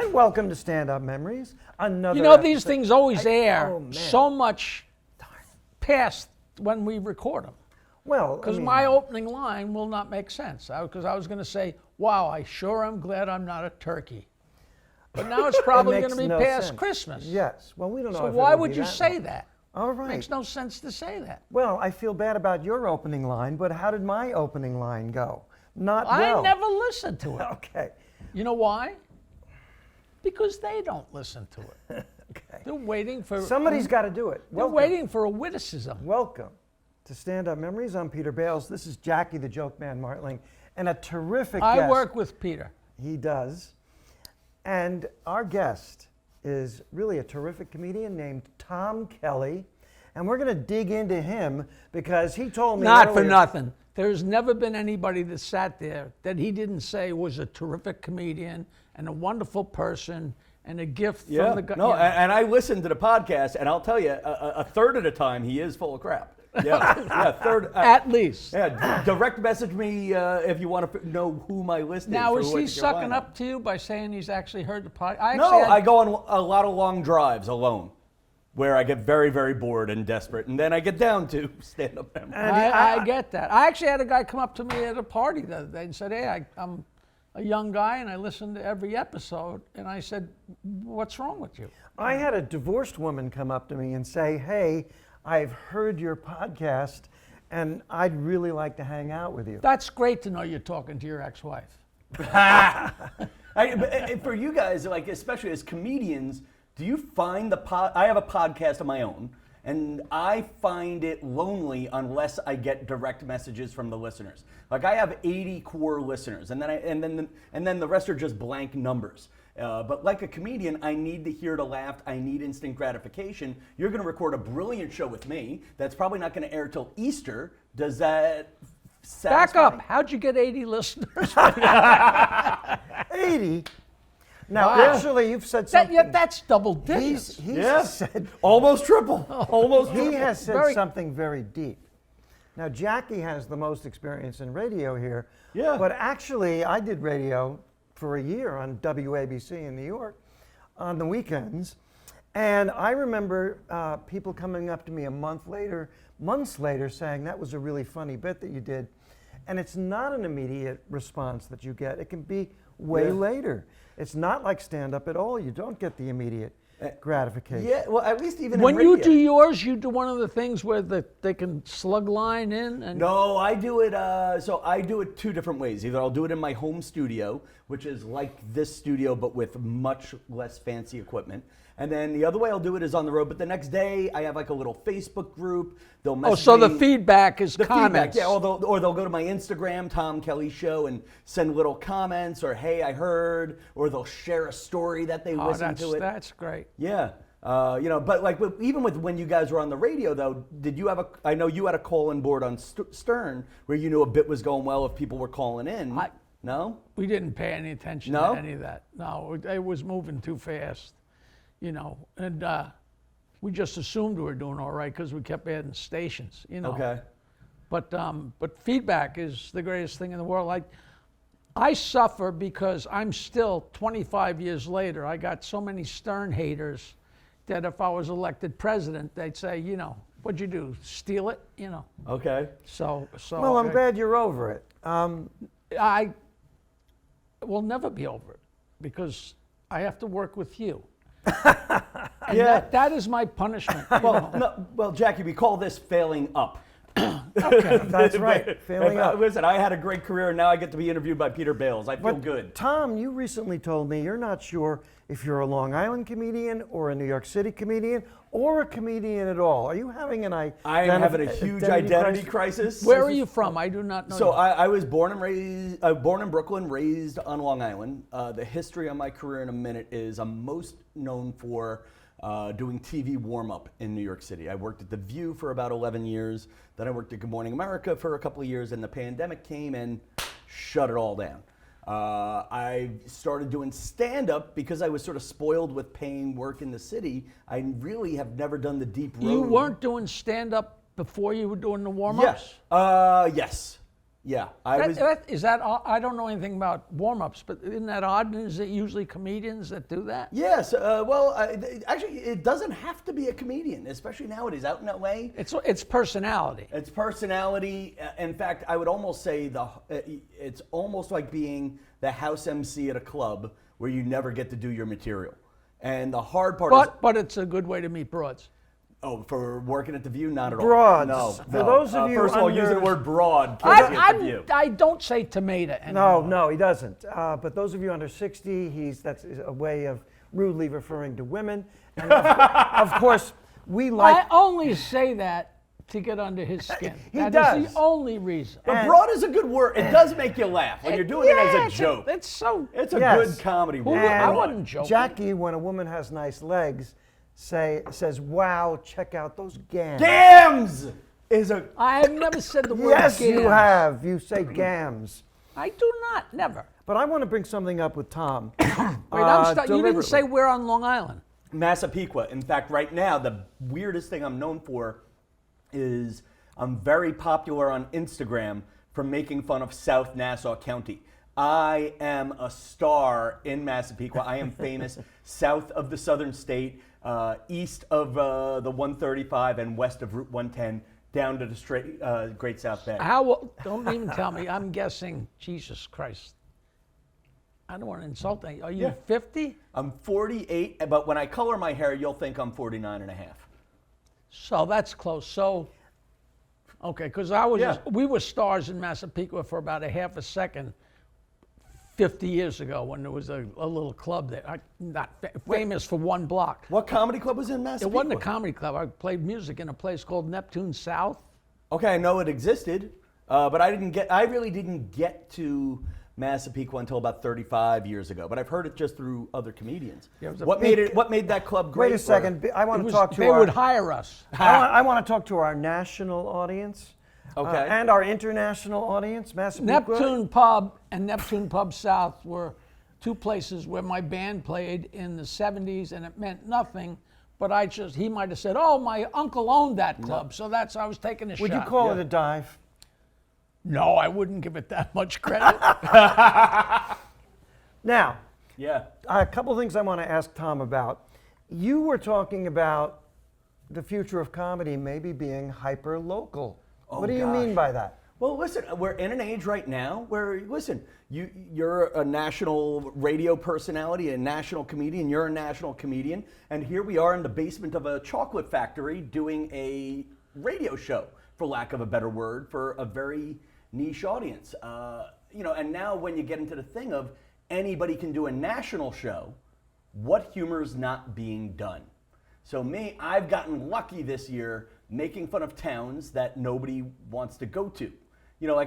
And welcome to Stand Up Memories. Another You know, these episode. things always air oh, man. so much past when we record them. Well, Because my opening line will not make sense. Because I was going to say, wow, I sure am glad I'm not a turkey. But now it's probably going to be no past sense. Christmas. Yes. Well, we don't know. So if why it'll would be you that say long. that? All right. Makes no sense to say that. Well, I feel bad about your opening line, but how did my opening line go? Not well. I never listened to it. Okay. You know why? Because they don't listen to it. Okay. They're waiting for... Somebody's got to do it. They're waiting for a witticism. Welcome to Stand Up Memories. I'm Peter Bales. This is Jackie the Joke Man Martling, and a terrific guest. I work with Peter. He does. And our guest is really a terrific comedian named Tom Kelly. And we're going to dig into him because he told me Not for earlier- nothing. There's never been anybody that sat there that he didn't say was a terrific comedian and a wonderful person and a gift from the God. No, and I listened to the podcast, and I'll tell you, a third of the time he is full of crap. Yeah, third. At least. Yeah, direct message me if you want to know who my list is. Now, for is who I he think you're sucking lying up to you by saying he's actually heard the podcast? No, I go on a lot of long drives alone, where I get very, very bored and desperate, and then I get down to stand-up memory. I get that. I actually had a guy come up to me at a party the other day and said, hey, I'm a young guy and I listen to every episode. And I said, what's wrong with you? I had a divorced woman come up to me and say, hey, I've heard your podcast and I'd really like to hang out with you. That's great to know you're talking to your ex-wife. For you guys, like especially as comedians, do you find I have a podcast of my own, and I find it lonely unless I get direct messages from the listeners. Like I have 80 core listeners, and then the rest are just blank numbers. But like a comedian, I need to hear the laugh. I need instant gratification. You're going to record a brilliant show with me that's probably not going to air till Easter. Does that satisfy? Back up. How'd you get 80 listeners? 80? Now, Wow. actually, you've said something. That's double digits. He's said, Almost triple. Almost triple. he has said Very- something very deep. Now, Jackie has the most experience in radio here. Yeah. But actually, I did radio for a year on WABC in New York on the weekends. And I remember people coming up to me months later, saying, that was a really funny bit that you did. And it's not an immediate response that you get. It can be way later. It's not like stand-up at all. You don't get the immediate gratification. Yeah, well, at least even When in radio. you do yours, you do one of the things where they can slug line in and No, I do it. So I do it two different ways. Either I'll do it in my home studio, which is like this studio but with much less fancy equipment, and then the other way I'll do it is on the road. But the next day I have like a little Facebook group. They'll message so the me. feedback is The comments. feedback, yeah, or they'll go to my Instagram, Tom Kelly Show, and send little comments, or hey, I heard, or they'll share a story that they listened to it. That's great. Yeah, but like even with when you guys were on the radio, though, did you have I know you had a call-in board on Stern where you knew a bit was going well if people were calling in. No? We didn't pay any attention to any of that. No, it was moving too fast, and we just assumed we were doing all right because we kept adding stations, Okay. But feedback is the greatest thing in the world. I suffer because I'm still 25 years later. I got so many Stern haters that if I was elected president, they'd say, what'd you do? Steal it? Okay. So. Well, I'm glad you're over it. I will never be over it because I have to work with you. And that is my punishment. Well, Jackie, we call this failing up. Okay. That's right, failing up. Listen, I had a great career, and now I get to be interviewed by Peter Bales. I feel good. Tom, you recently told me you're not sure if you're a Long Island comedian or a New York City comedian or a comedian at all. Are you having I am having a huge identity crisis. Where are you from? I do not know. So I was born in Brooklyn, raised on Long Island. The history of my career in a minute is I'm most known for doing TV warm-up in New York City. I worked at The View for about 11 years. Then I worked at Good Morning America for a couple of years, and the pandemic came and shut it all down. I started doing stand-up because I was sort of spoiled with paying work in the city. I really have never done the deep road. You weren't doing stand-up before you were doing the warm-ups? Yes. Yes. Yeah, I don't know anything about warm-ups, but isn't that odd? Is it usually comedians that do that? Yes. Actually, it doesn't have to be a comedian, especially nowadays out in LA. It's personality. It's personality. In fact, I would almost say it's almost like being the house MC at a club where you never get to do your material. And the hard part is... But it's a good way to meet broads. Oh, for working at the View? Not at all. Broads. No. For those of you first of all, under- using the word broad can't get the View. I don't say tomato anymore. No, he doesn't. But those of you under 60, that's a way of rudely referring to women. And of course, we like... I only say that to get under his skin. That does. is the only reason. But broad is a good word. It does make you laugh when you're doing it as a joke. It's It's a Yes. good comedy word. I And wasn't joking. Jackie, when a woman has nice legs, says, "Wow, check out those gams." Gams is a... I have never said the word Yes, you gams. have. You say gams. I do not. Never. But I want to bring something up with Tom. Wait, you didn't say we're on Long Island. Massapequa. In fact, right now, the weirdest thing I'm known for is I'm very popular on Instagram for making fun of South Nassau County. I am a star in Massapequa. I am famous south of the southern state, east of the 135 and west of Route 110, down to the Great South Bay. Don't even tell me. I'm guessing, Jesus Christ. I don't want to insult you. Are you 50? I'm 48, but when I color my hair, you'll think I'm 49 and a half. So that's close. So, okay, because we were stars in Massapequa for about a half a second 50 years ago when there was a little club there. Famous for one block. What comedy club was in Massapequa? It wasn't a comedy club. I played music in a place called Neptune South. Okay, I know it existed, but I really didn't get to Massapequa until about 35 years ago. But I've heard it just through other comedians. What made that club great? Wait a second. I want to talk to They would hire us. I want to talk to our national audience. Okay. And our international audience, Massapequa. Neptune Pub and Neptune Pub South were two places where my band played in the 70s, and it meant nothing. But he might have said, "Oh, my uncle owned that club," so I was taking a shot. Would you call it a dive? No, I wouldn't give it that much credit. Now, Yeah. a couple things I want to ask Tom about. You were talking about the future of comedy maybe being hyper local. What do you mean by that? Well, listen, we're in an age right now where, listen, you're a national radio personality, a national comedian, you're a national comedian, and here we are in the basement of a chocolate factory doing a radio show, for lack of a better word, for a very niche audience. And now when you get into the thing of anybody can do a national show, what humor is not being done? So I've gotten lucky this year making fun of towns that nobody wants to go to.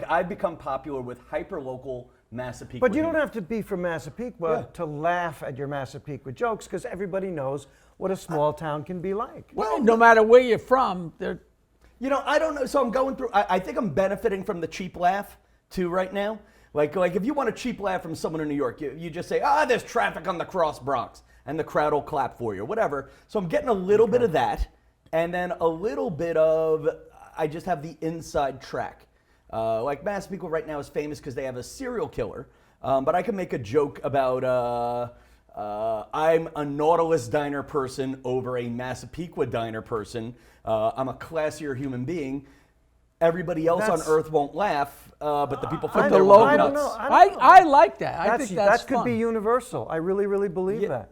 I've become popular with hyper-local Massapequa. But you don't have to be from Massapequa to laugh at your Massapequa jokes, because everybody knows what a small town can be like. Well, no matter where you're from, I don't know. So I'm going through, I think I'm benefiting from the cheap laugh too right now. Like if you want a cheap laugh from someone in New York, you just say, there's traffic on the Cross Bronx, and the crowd will clap for you, or whatever. So I'm getting a little bit of that, and then a little bit of, I just have the inside track. Like Massapequa right now is famous because they have a serial killer, but I can make a joke about I'm a Nautilus diner person over a Massapequa diner person. I'm a classier human being. Everybody else on Earth won't laugh, but the people from there will go nuts. I like that. I think that's that could be universal. I really, really believe that.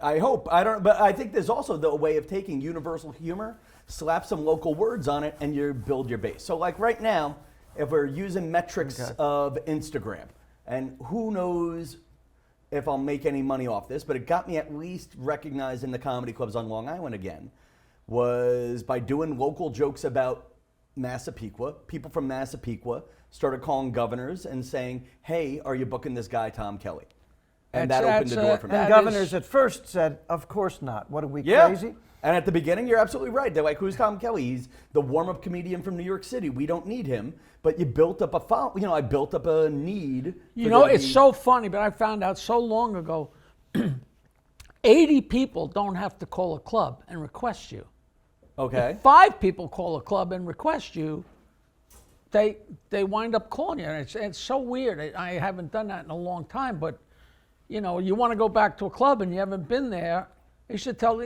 I hope. But I think there's also a way of taking universal humor, slap some local words on it, and you build your base. So like right now, if we're using metrics of Instagram, and who knows if I'll make any money off this, but it got me at least recognized in the comedy clubs on Long Island again, was by doing local jokes about Massapequa. People from Massapequa started calling governors and saying, "Hey, are you booking this guy, Tom Kelly?" And that opened the door for me. And governors at first said, "Of course not. What are we, crazy?" And at the beginning, you're absolutely right. They're like, "Who's Tom Kelly? He's the warm-up comedian from New York City. We don't need him." But you built up I built up a need. It's so funny, but I found out so long ago, 80 people don't have to call a club and request you. Okay. If 5 people call a club and request you, they wind up calling you, and it's so weird. I haven't done that in a long time, but you want to go back to a club and you haven't been there. You should tell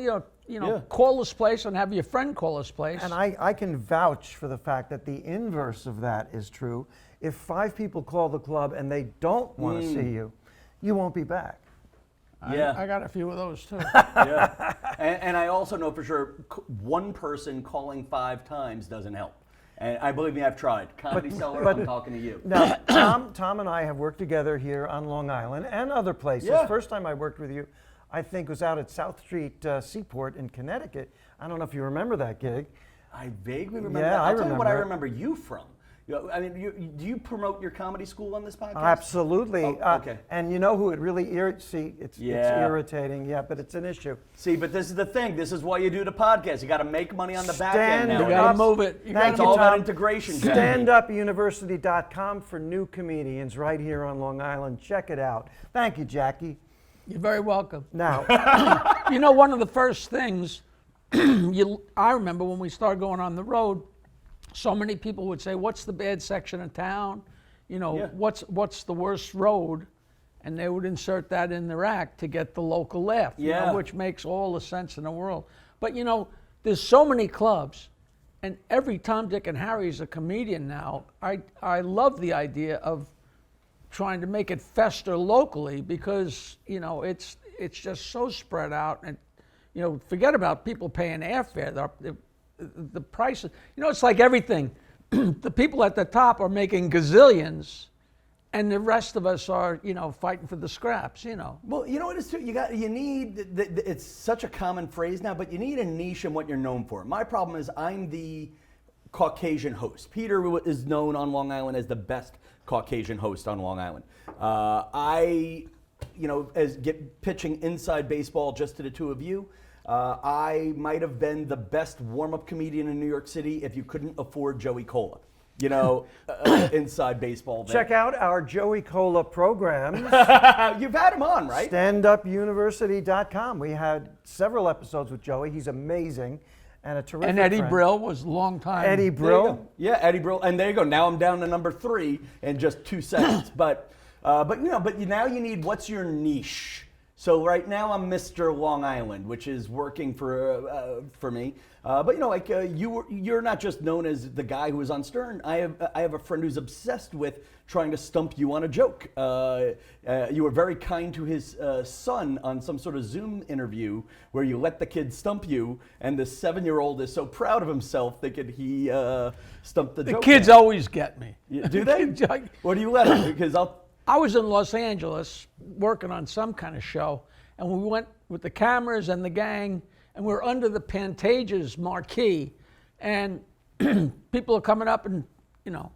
call this place and have your friend call this place. And I can vouch for the fact that the inverse of that is true. If 5 people call the club and they don't want to see you, you won't be back. Yeah. I got a few of those too. Yeah. And I also know for sure one person calling 5 times doesn't help. And I believe me, I've tried. Comedy Cellar, I'm talking to you. Now, Tom and I have worked together here on Long Island and other places. Yeah. First time I worked with you, I think, was out at South Street Seaport in Connecticut. I don't know if you remember that gig. I vaguely remember Yeah, that. I I'll tell you what I remember remember you from. I mean, do you promote your comedy school on this podcast? Absolutely. Oh, okay. And you know who it really irritates? See, it's irritating, but it's an issue. See, but this is the thing. This is why you do the podcast. You got to make money on the back end now. You got to move it. Thank It's you, all about Tom. integration, Jack. StandUpUniversity.com for new comedians right here on Long Island. Check it out. Thank you, Jackie. You're very welcome. Now, One of the first things I remember when we started going on the road, so many people would say, "What's the bad section of town? What's the worst road?" And they would insert that in their act to get the local laugh, which makes all the sense in the world. But there's so many clubs, and every Tom, Dick, and Harry is a comedian now. I love the idea of trying to make it fester locally because it's just so spread out, and forget about people paying airfare. The prices, it's like everything. The people at the top are making gazillions, and the rest of us are, fighting for the scraps. Well, you know what it is too? You need. It's such a common phrase now, but you need a niche in what you're known for. My problem is I'm the Caucasian host. Peter is known on Long Island as the best Caucasian host on Long Island. Pitching inside baseball just to the two of you. I might have been the best warm-up comedian in New York City if you couldn't afford Joey Cola. Inside baseball. check out our Joey Cola programs. You've had him on, right? StandUpUniversity.com. We had several episodes with Joey. He's amazing and a terrific And Eddie friend. Brill was a long time. Eddie Brill. Yeah, Eddie Brill. And there you go. Now I'm down to number 3 in just 2 seconds. But now you need, what's your niche? So right now I'm Mr. Long Island, which is working for me. You're not just known as the guy who was on Stern. I have a friend who's obsessed with trying to stump you on a joke. You were very kind to his son on some sort of Zoom interview where you let the kid stump you, and the 7-year-old is so proud of himself thinking he stumped the joke. The kids always get me. Do they? What do you let him? Because I was in Los Angeles working on some kind of show, and we went with the cameras and the gang, and we were under the Pantages marquee, and people are coming up and, all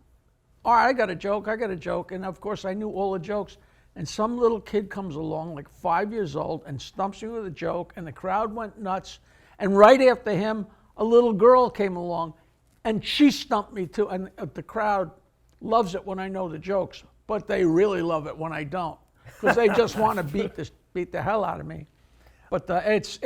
right, I got a joke. And of course I knew all the jokes, and some little kid comes along, like 5 years old, and stumps me with a joke, and the crowd went nuts. And right after him, a little girl came along, and she stumped me too, and the crowd loves it when I know the jokes. But they really love it when I don't, because they just want to beat the hell out of me. But it's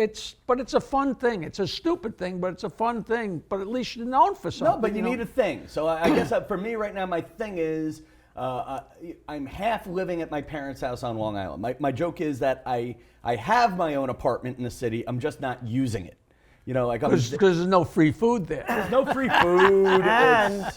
a fun thing. It's a stupid thing, but it's a fun thing. But at least you're known for something. No, but you need a thing. So I guess for me right now, my thing is I'm half living at my parents' house on Long Island. My joke is that I have my own apartment in the city. I'm just not using it. Because there's no free food there. There's no free food.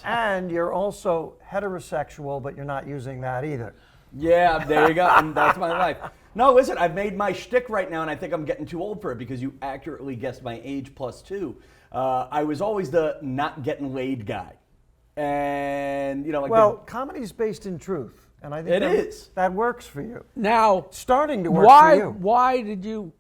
And you're also heterosexual, but you're not using that either. Yeah, there you go. And that's my life. No, listen, I've made my shtick right now, and I think I'm getting too old for it because you accurately guessed my age +2. I was always the not getting laid guy. And, comedy's based in truth. And I think it is. That works for you. Now, starting to work for you. Why did you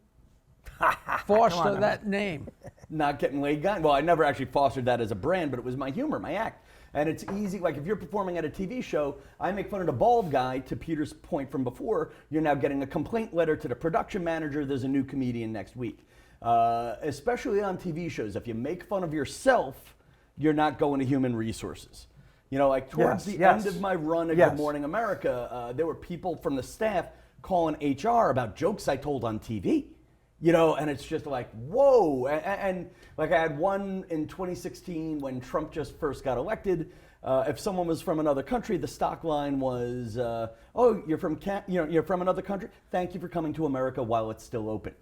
foster that name? Not getting laid guy. Well, I never actually fostered that as a brand, but it was my humor, my act. And it's easy, like if you're performing at a TV show, I make fun of the bald guy. To Peter's point from before, you're now getting a complaint letter to the production manager, there's a new comedian next week. Especially on TV shows, if you make fun of yourself, you're not going to human resources. Towards the end of my run at Good Morning America, there were people from the staff calling HR about jokes I told on TV. You know, and it's just like, whoa. And like I had one in 2016 when Trump just first got elected. If someone was from another country, the stock line was, oh, you're from another country? Thank you for coming to America while it's still open.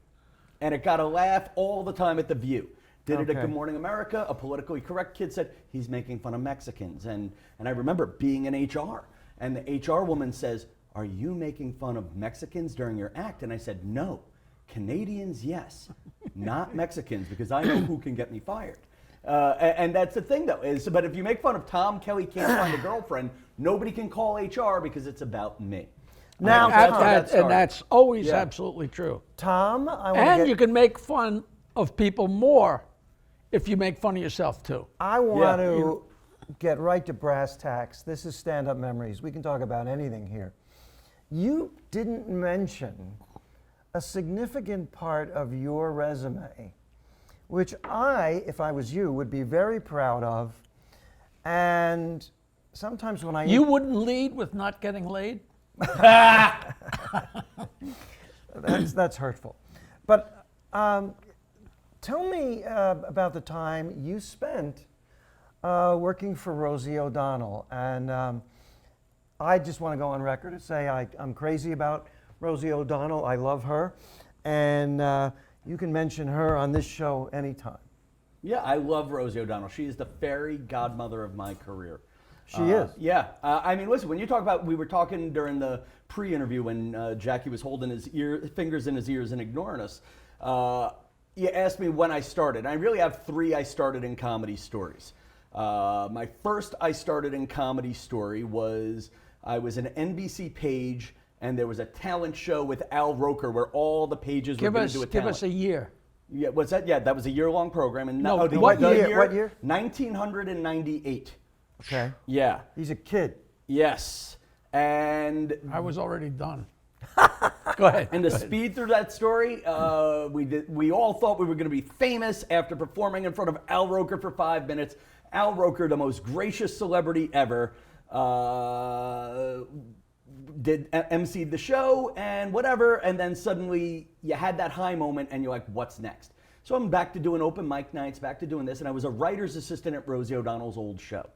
And it got a laugh all the time at The View. Did it at Good Morning America. A politically correct kid said, he's making fun of Mexicans. And I remember being in HR, and the HR woman says, are you making fun of Mexicans during your act? And I said, no. Canadians, yes. Not Mexicans, because I know who can get me fired. And that's the thing, though. But if you make fun of Tom Kelly can't find a girlfriend, nobody can call HR because it's about me. Now, And that's always absolutely true. Tom, you can make fun of people more if you make fun of yourself too. I want to get right to brass tacks. This is stand-up memories. We can talk about anything here. You didn't mention a significant part of your resume, which I, if I was you, would be very proud of. And sometimes when You wouldn't lead with not getting laid? that's hurtful. But tell me about the time you spent working for Rosie O'Donnell. And I just want to go on record and say I'm crazy about Rosie O'Donnell. I love her. And you can mention her on this show anytime. Yeah, I love Rosie O'Donnell. She is the fairy godmother of my career. She is. Yeah. I mean, listen, when you talk about, we were talking during the pre-interview when Jackie was holding his fingers in his ears and ignoring us. You asked me when I started. And I really have three I started in comedy stories. My first I started in comedy story was, I was an NBC page, and there was a talent show with Al Roker where all the pages were going to do a talent. Give us a year. Yeah, what's that? Yeah, that was a year-long program. And what year? 1998. Okay. Yeah. He's a kid. Yes. And I was already done. Go ahead. And to speed through that story, we all thought we were going to be famous after performing in front of Al Roker for 5 minutes. Al Roker, the most gracious celebrity ever, emceed the show and whatever, and then suddenly you had that high moment and you're like, what's next? So I'm back to doing open mic nights, back to doing this, and I was a writer's assistant at Rosie O'Donnell's old show.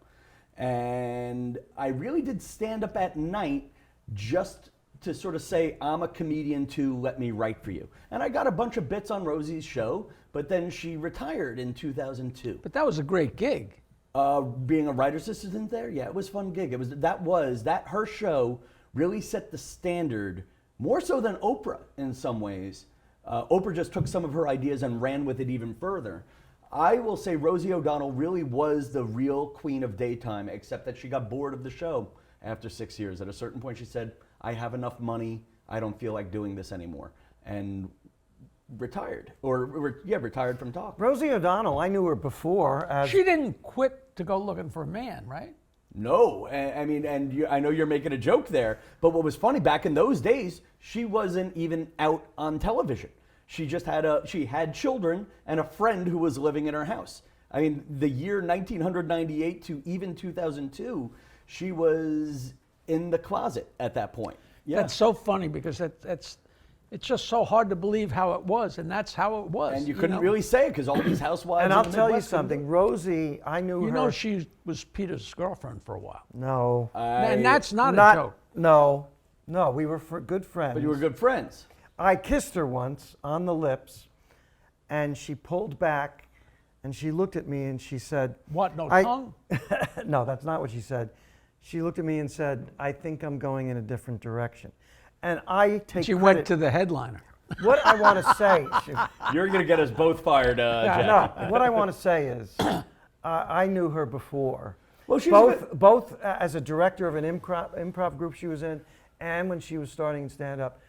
And I really did stand up at night just to sort of say, I'm a comedian too, let me write for you. And I got a bunch of bits on Rosie's show, but then she retired in 2002. But that was a great gig. Being a writer's assistant there, yeah, it was a fun gig. Her show really set the standard, more so than Oprah in some ways. Oprah just took some of her ideas and ran with it even further. I will say Rosie O'Donnell really was the real queen of daytime, except that she got bored of the show after 6 years. At a certain point, she said, I have enough money. I don't feel like doing this anymore. And retired. Retired from talk. Rosie O'Donnell, I knew her before as... She didn't quit to go looking for a man, right? No, I mean, I know you're making a joke there, but what was funny, back in those days, she wasn't even out on television. She just had children and a friend who was living in her house. I mean, the year 1998 to even 2002, she was in the closet at that point. Yeah. That's so funny because it's just so hard to believe how it was, and that's how it was. And you couldn't really say it because all these housewives. And I'll tell you something, Rosie, I knew her. You know, she was Peter's girlfriend for a while. No. And that's not a joke. No, we were good friends. But you were good friends. I kissed her once on the lips, and she pulled back, and she looked at me, and she said, "What? No tongue?" No, that's not what she said. She looked at me and said, "I think I'm going in a different direction." And I take She went to the headliner. What I want to say... You're going to get us both fired, Jack. No, what I want to say is, I knew her before. Well, she's both as a director of an improv group she was in, and when she was starting stand-up.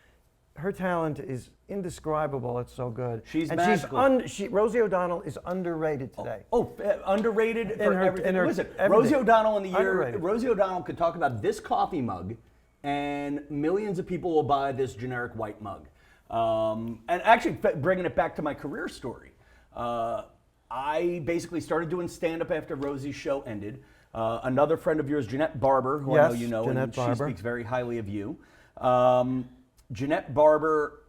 Her talent is indescribable. It's so good. She's magical. Rosie O'Donnell is underrated today. Underrated for everything. Listen, Rosie O'Donnell in the year. Underrated. Rosie O'Donnell could talk about this coffee mug, and millions of people will buy this generic white mug. And actually, bringing it back to my career story, I basically started doing stand-up after Rosie's show ended. Another friend of yours, Jeanette Barber, who I know you know, and she speaks very highly of you. Jeanette Barber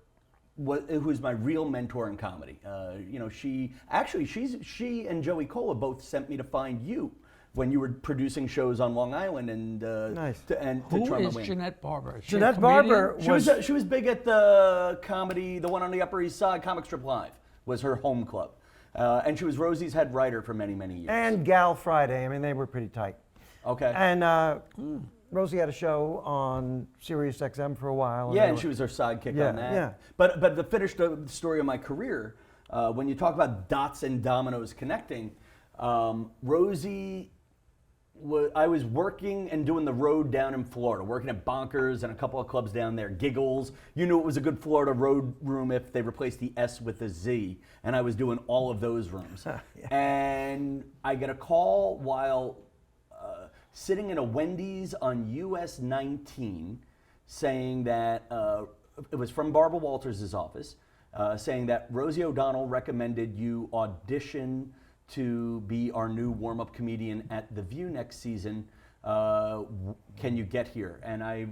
who's my real mentor in comedy. She and Joey Cola both sent me to find you when you were producing shows on Long Island and Nice. to Who Trauma is Wing. Jeanette Barber? Is she a Jeanette comedian? Barber She was big at the comedy, the one on the Upper East Side, Comic Strip Live was her home club, and she was Rosie's head writer for many years. and Gal Friday. I mean, they were pretty tight. Okay. And Rosie had a show on Sirius XM for a while. Yeah, they and were- she was her sidekick Yeah, on that. yeah. But to finish the story of my career, when you talk about dots and dominoes connecting, Rosie, I was working and doing the road down in Florida, working at Bonkers and a couple of clubs down there, Giggles. You knew it was a good Florida road room if they replaced the S with a Z, and I was doing all of those rooms. And I get a call while sitting in a Wendy's on US 19 saying that, it was from Barbara Walters' office, saying that Rosie O'Donnell recommended you audition to be our new warm-up comedian at The View next season. Can you get here? And I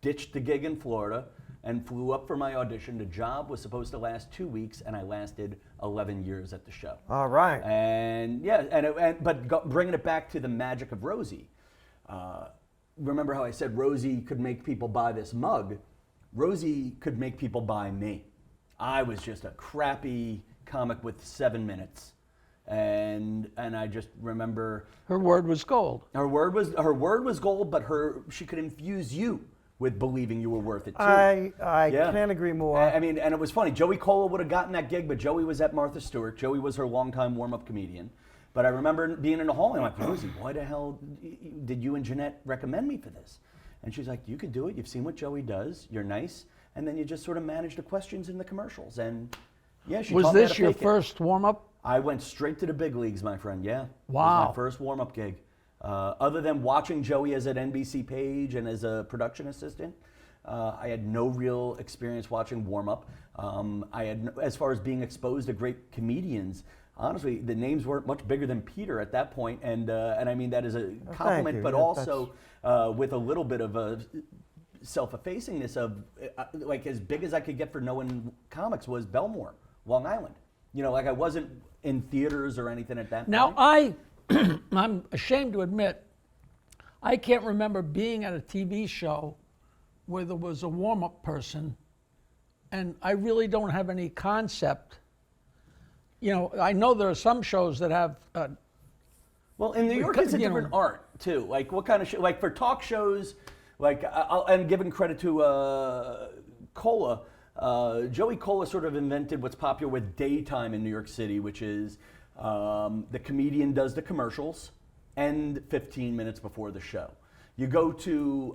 ditched the gig in Florida and flew up for my audition. The job was supposed to last 2 weeks, and I lasted 11 years at the show. All right. And yeah, bringing it back to the magic of Rosie. Remember how I said Rosie could make people buy this mug? Rosie could make people buy me. I was just a crappy comic with 7 minutes, and I just remember Her word was gold. her word was gold, but she could infuse you with believing you were worth it too. I Yeah. can't agree more. I mean, and it was funny. Joey Cola would have gotten that gig, but Joey was at Martha Stewart. Joey was her longtime warm-up comedian. But I remember being in the hall and I'm like, Rosie, why the hell did you and Jeanette recommend me for this? And she's like, you could do it. You've seen what Joey does. You're nice. And then you just sort of manage the questions in the commercials. And yeah, she Was taught me how this to your fake it. first warm-up? I went straight to the big leagues, my friend. Yeah. It was Wow. my first warm-up gig. Other than watching Joey as an NBC page and as a production assistant, I had no real experience watching warm-up. As far as being exposed to great comedians, honestly, the names weren't much bigger than Peter at that point, and I mean that is a compliment, you. but Yeah, also with a little bit of a self-effacingness of like as big as I could get for knowing comics was Belmore, Long Island. You know, like I wasn't in theaters or anything at that Now, point. I'm ashamed to admit, I can't remember being at a TV show where there was a warm-up person, and I really don't have any concept. You know, I know there are some shows that have, Well, in New York, it's a different art too. Like what kind of show? Like for talk shows, like and giving credit to Cola, Joey Cola sort of invented what's popular with daytime in New York City, which is the comedian does the commercials and 15 minutes before the show. You go to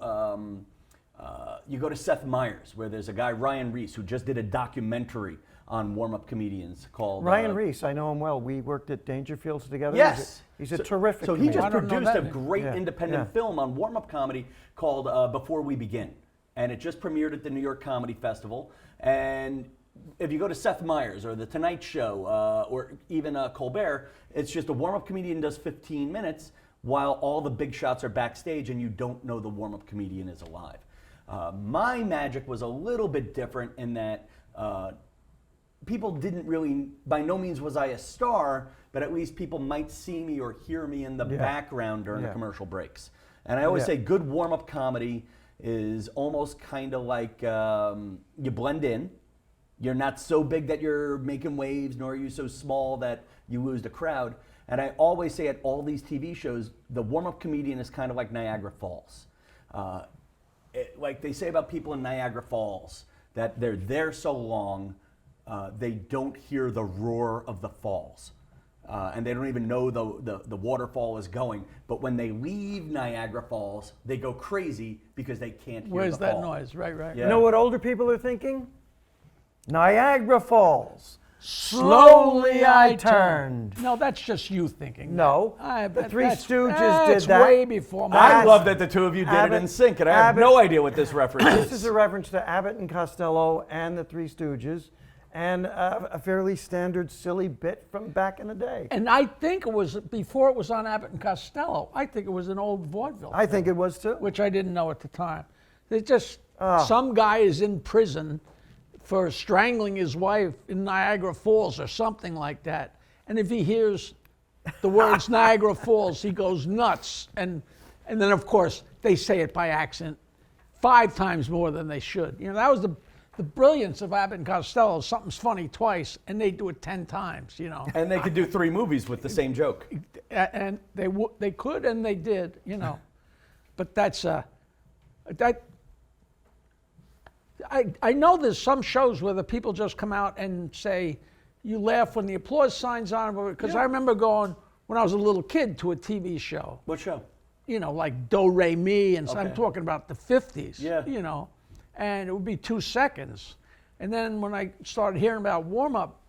Seth Meyers, where there's a guy, Ryan Reese, who just did a documentary on warm-up comedians called Ryan Reese, I know him well. We worked at Dangerfields together. Yes. He's a terrific So he comedian. just I don't know produced a that. great Yeah, independent yeah. film on warm-up comedy called Before We Begin. And it just premiered at the New York Comedy Festival. And if you go to Seth Meyers or The Tonight Show or even Colbert, it's just a warm-up comedian does 15 minutes while all the big shots are backstage and you don't know the warm-up comedian is alive. My magic was a little bit different in that people didn't really, by no means was I a star, but at least people might see me or hear me in the background during the Yeah. commercial breaks. And I always Yeah. say good warm-up comedy is almost kind of like you blend in. You're not so big that you're making waves, nor are you so small that you lose the crowd. And I always say at all these TV shows, the warm-up comedian is kind of like Niagara Falls. Like they say about people in Niagara Falls, that they're there so long, they don't hear the roar of the falls. And they don't even know the waterfall is going. But when they leave Niagara Falls, they go crazy because they can't hear where's the that fall. noise? Right. Yeah. You know what older people are thinking? Niagara Falls. Slowly I turned. No, that's just you thinking. No, that. the Three Stooges that's did that. way before my I That's- love that the two of you did it in Abbott- sync, and I have Abbott- no idea what this reference is. This is a reference to Abbott and Costello and the Three Stooges, and a fairly standard silly bit from back in the day. And I think it was before it was on Abbott and Costello. I think it was an old vaudeville, I think it was too. which I didn't know at the time. It's just some guy is in prison for strangling his wife in Niagara Falls or something like that. And if he hears the words Niagara Falls, he goes nuts. And then, of course, they say it by accident 5 times more than they should. You know, that was the brilliance of Abbott and Costello. Something's funny twice, and they do it 10 times, you know. And they could do 3 movies with the same joke. And they could, and they did, you know. But that's I know there's some shows where the people just come out and say, you laugh when the applause sign's on, because I remember going, when I was a little kid, to a TV show. What show? You know, like Do Re Mi, and so I'm Okay. talking about the 50s, Yeah. you know, and it would be 2 seconds. And then when I started hearing about warm-up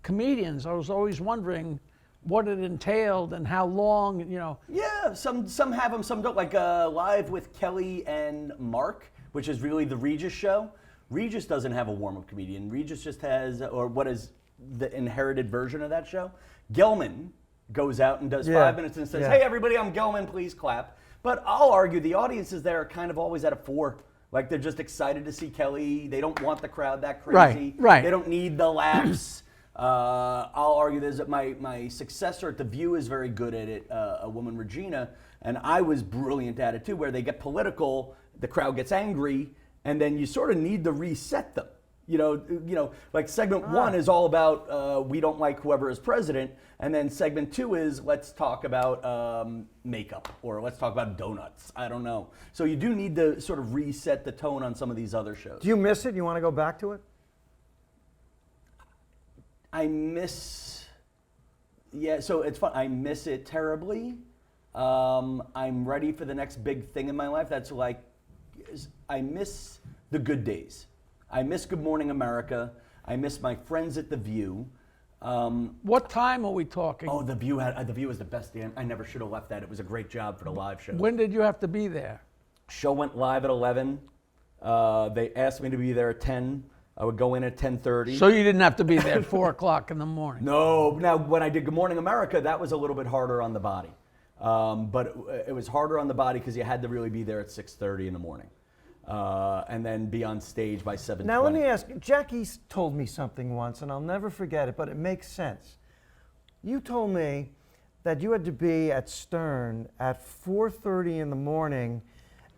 comedians, I was always wondering what it entailed and how long, you know. Yeah, some have them, some don't. Like Live with Kelly and Mark, which is really the Regis show. Regis doesn't have a warm-up comedian. Regis just has, or what is the inherited version of that show. Gelman goes out and does 5 minutes and says, hey, everybody, I'm Gelman, please clap. But I'll argue the audiences there are kind of always at a 4. Like, they're just excited to see Kelly. They don't want the crowd that crazy. Right. They don't need the laughs. I'll argue there's my successor at The View is very good at it, a woman, Regina, and I was brilliant at it too, where they get political, the crowd gets angry, and then you sort of need to reset them. You know, like segment 1 is all about we don't like whoever is president, and then segment 2 is let's talk about makeup, or let's talk about donuts. I don't know. So you do need to sort of reset the tone on some of these other shows. Do you miss it? You want to go back to it? So it's fun. I miss it terribly. I'm ready for the next big thing in my life. That's like, I miss the good days. I miss Good Morning America. I miss my friends at The View. What time are we talking? Oh, The View was the best day. I never should have left that. It was a great job for the live show. When did you have to be there? Show went live at 11. They asked me to be there at 10. I would go in at 10:30. So you didn't have to be there at 4 o'clock in the morning. No. Now, when I did Good Morning America, that was a little bit harder on the body. But it was harder on the body because you had to really be there at 6:30 in the morning. And then be on stage by 7:20. Now let me ask, Jackie told me something once, and I'll never forget it, but it makes sense. You told me that you had to be at Stern at 4:30 in the morning,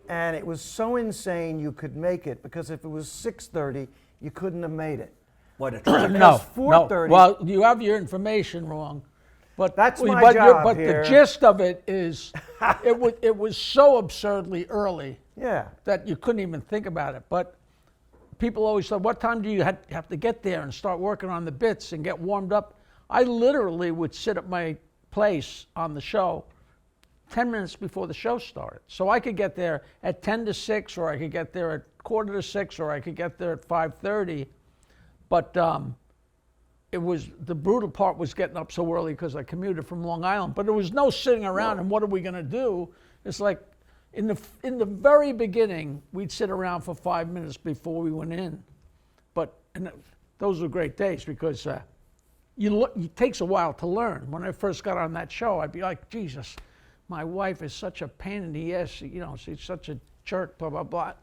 and it was so insane you could make it, because if it was 6:30, you couldn't have made it. What a trip. No, 4:30. Well, you have your information wrong. But That's my job But here. the gist of it is, it was so absurdly early Yeah. that you couldn't even think about it. But people always said, what time do you have to get there and start working on the bits and get warmed up? I literally would sit at my place on the show 10 minutes before the show started. So I could get there at 10 to 6, or I could get there at 5:45, or I could get there at 5:30. But it was, the brutal part was getting up so early because I commuted from Long Island. But there was no sitting around and what are we going to do? It's like, in the very beginning, we'd sit around for 5 minutes before we went in. Those were great days, because it takes a while to learn. When I first got on that show, I'd be like, Jesus, my wife is such a pain in the ass. You know, she's such a jerk, blah, blah, blah.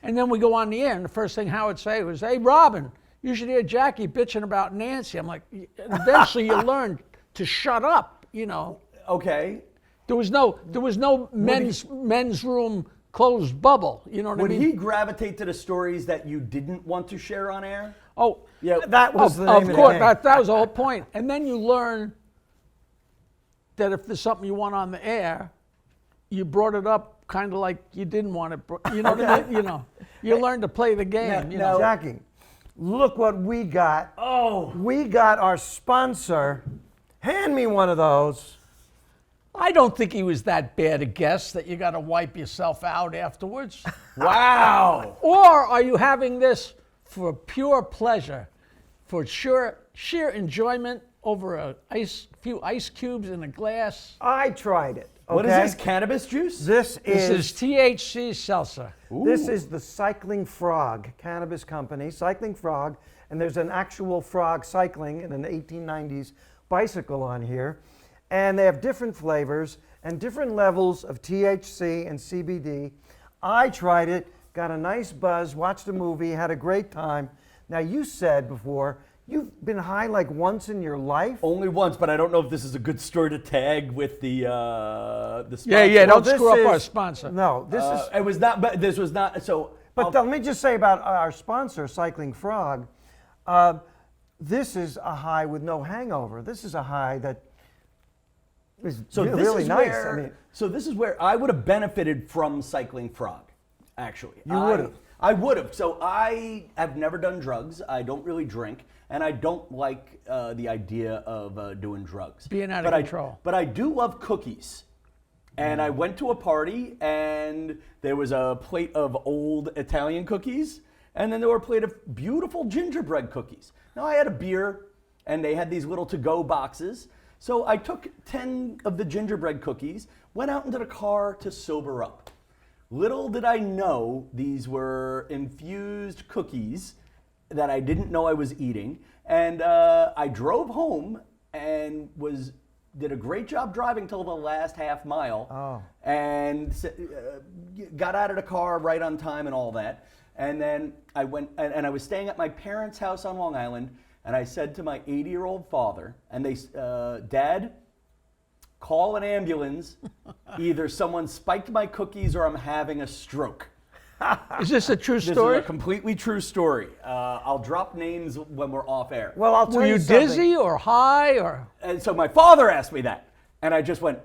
And then we go on the air, and the first thing Howard would say was, hey, Robin, you should hear Jackie bitching about Nancy. I'm like, eventually you learn to shut up, you know. Okay. There was no men's room closed bubble, you know what I mean? Would he gravitate to the stories that you didn't want to share on air? Oh, Yeah. That was the name of of the course, game. that was the whole point. And then you learn that if there's something you want on the air, you brought it up kind of like you didn't want it. You know what I mean? You know, you learn to play the game. You know? Jackie, look what we got. Oh. We got our sponsor. Hand me one of those. I don't think he was that bad a guest that you got to wipe yourself out afterwards. Wow. Or are you having this for pure pleasure, for sheer enjoyment over a few ice cubes in a glass? I tried it. Okay? What is this, cannabis juice? This This is is THC seltzer. This is the Cycling Frog cannabis company, Cycling Frog, and there's an actual frog cycling in an 1890s bicycle on here. And they have different flavors and different levels of THC and CBD. I tried it, got a nice buzz, watched a movie, had a great time. Now, you said before you've been high like once in your life. Only once, but I don't know if this is a good story to tag with the sponsor. Yeah, Well, don't screw up our sponsor. No, this is. It was not, but this was not. So, But let me just say about our sponsor, Cycling Frog. This is a high with no hangover. This is a high that is so this really is nice. Where, I mean, so this is where I would have benefited from Cycling Frog. Actually, You would've. I would have. So I have never done drugs. I don't really drink, and I don't like the idea of doing drugs. Being out of control. But I do love cookies. And I went to a party, and there was a plate of old Italian cookies, and then there were a plate of beautiful gingerbread cookies. Now, I had a beer, and they had these little to-go boxes. So I took 10 of the gingerbread cookies, went out into the car to sober up. Little did I know these were infused cookies that I didn't know I was eating. And I drove home and did a great job driving till the last half mile, and got out of the car right on time and all that. And then I went, and I was staying at my parents' house on Long Island, and I said to my 80-year-old father, and they, Dad, call an ambulance. Either someone spiked my cookies or I'm having a stroke. Is this a true This story? is a completely true story. I'll drop names when we're off air. well, I'll tell Were you something. dizzy or high or? And so my father asked me that, and I just went,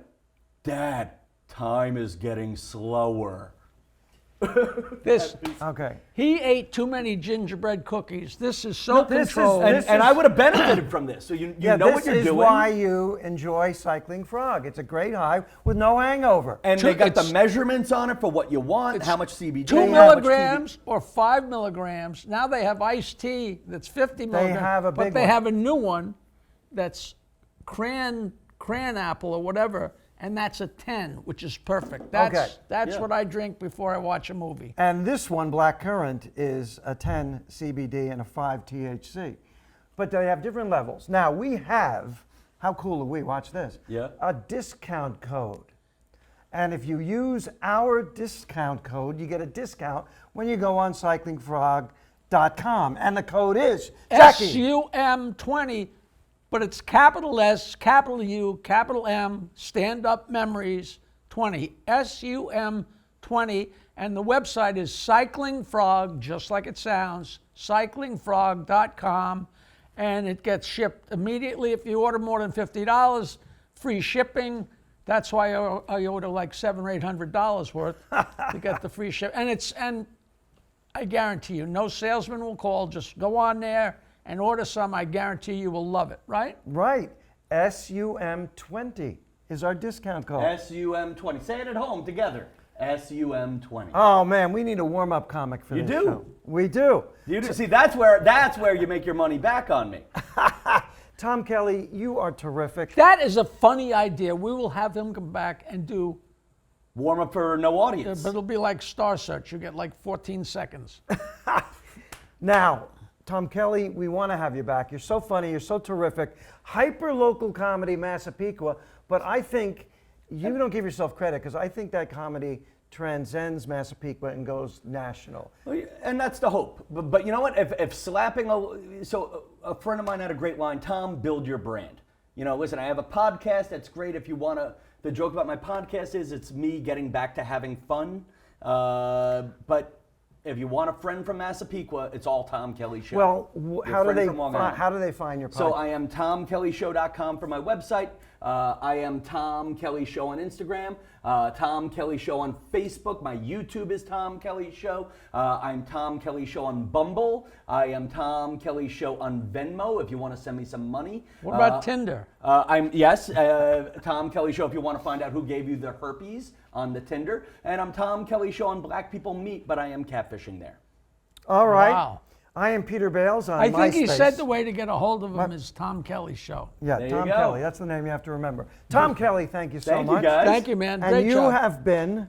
Dad, time is getting slower. This, Okay. he ate too many gingerbread cookies. This is so this is- controlled. And I would have benefited from this. So you know what you're This is doing. why you enjoy Cycling Frog. It's a great high with no hangover. And they got the it's- measurements on it for what you want, how much CBD. 2 how much milligrams or 5 milligrams. Now they have iced tea that's 50 milligrams. have a but big they one. have a new one that's cran apple or whatever, and that's a 10, which is perfect. That's Okay. that's Yeah. what I drink before I watch a movie. And this one, Black Currant, is a 10 CBD and a 5 THC. But they have different levels. Now, we have, how cool are we? Watch this. Yeah. A discount code. And if you use our discount code, you get a discount when you go on cyclingfrog.com. And the code is, Jackie. SUM20, but it's capital S, capital U, capital M, Stand Up Memories 20. SUM20. And the website is Cycling Frog, just like it sounds, cyclingfrog.com. And it gets shipped immediately if you order more than $50. Free shipping. That's why I order like $700 or $800 worth to get the free ship. And I guarantee you, no salesman will call. Just go on there and order some. I guarantee you will love it, right? Right. SUM20 is our discount code. SUM20. Say it at home together. SUM20. Oh, man, we need a warm-up comic for You this do. show. We do. You do. See, that's where you make your money back on me. Tom Kelly, you are terrific. That is a funny idea. We will have him come back and do, Warm up for no audience. but it'll be like Star Search. You get like 14 seconds. Now, Tom Kelly, we want to have you back. You're so funny. You're so terrific. Hyper-local comedy, Massapequa. But I think you don't give yourself credit because I think that comedy transcends Massapequa and goes national. Well, and that's the hope. But you know what? If slapping a friend of mine had a great line, Tom, build your brand. You know, listen, I have a podcast. That's great if you want to. The joke about my podcast is it's me getting back to having fun. But if you want a friend from Massapequa, it's all Tom Kelly Show. Well, Your how do friend they from Long Island. how do they find your podcast? So I am TomKellyShow.com for my website. I am Tom Kelly Show on Instagram. Tom Kelly Show on Facebook. My YouTube is Tom Kelly Show. I'm Tom Kelly Show on Bumble. I am Tom Kelly Show on Venmo if you want to send me some money. What about Tinder? I'm Tom Kelly Show if you want to find out who gave you the herpes on the Tinder. And I'm Tom Kelly Show on Black People Meet, but I am catfishing there. All right. Wow. I am Peter Bales on I think he MySpace. said the way to get a hold of him is Tom Kelly Show. Yeah, There you Tom go. Kelly. That's the name you have to remember. Tom Kelly, thank you so Thank you, much. guys. Thank you, man. And Great you job. have been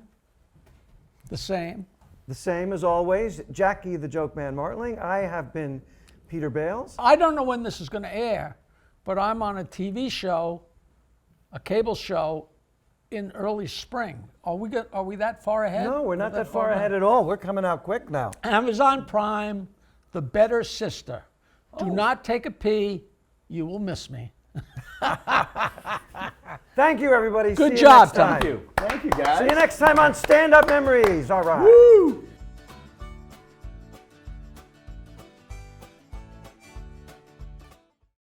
The same. the same as always, Jackie the Joke Man Martling. I have been Peter Bales. I don't know when this is going to air, but I'm on a TV show, a cable show, in early spring. Are we that far ahead? No, we're not that far ahead at all. We're coming out quick now. Amazon Prime, the better sister. Do not take a pee. You will miss me. Thank you, everybody. Good See you job, next time. Thank you. Thank you, guys. See you next time on Stand Up Memories. All right. Woo!